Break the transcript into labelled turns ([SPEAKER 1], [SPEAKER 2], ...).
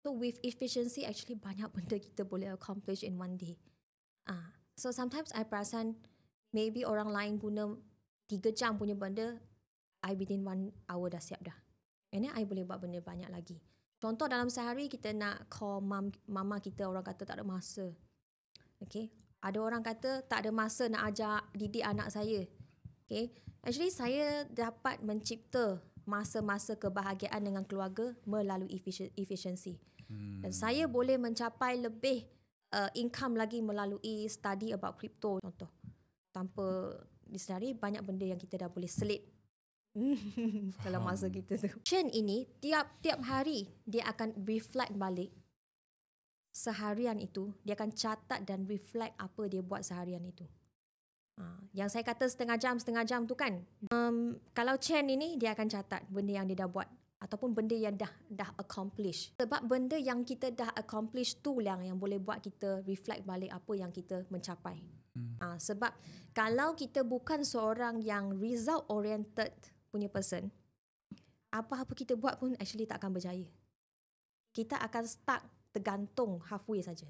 [SPEAKER 1] So with efficiency, actually banyak benda kita boleh accomplish in one day. So sometimes I perasan maybe orang lain guna 3 jam punya benda, I within 1 hour dah siap dah. And then I boleh buat benda banyak lagi. Contoh dalam sehari kita nak call mama kita, orang kata tak ada masa. Okay. Ada orang kata tak ada masa nak ajar didik anak saya. Okay. Actually saya dapat mencipta masa-masa kebahagiaan dengan keluarga melalui efficiency. Dan saya boleh mencapai lebih income lagi melalui study about crypto contoh. Tanpa disedari banyak benda yang kita dah boleh selit dalam masa kita tu. Chen ini tiap-tiap hari dia akan reflect balik seharian itu, dia akan catat dan reflect apa dia buat seharian itu. Yang saya kata setengah jam tu kan. Kalau Chen ini dia akan catat benda yang dia dah buat ataupun benda yang dah accomplish. Sebab benda yang kita dah accomplish tu yang boleh buat kita reflect balik apa yang kita mencapai. Sebab kalau kita bukan seorang yang result oriented punya person, apa-apa kita buat pun actually tak akan berjaya. Kita akan stuck, tergantung halfway saja.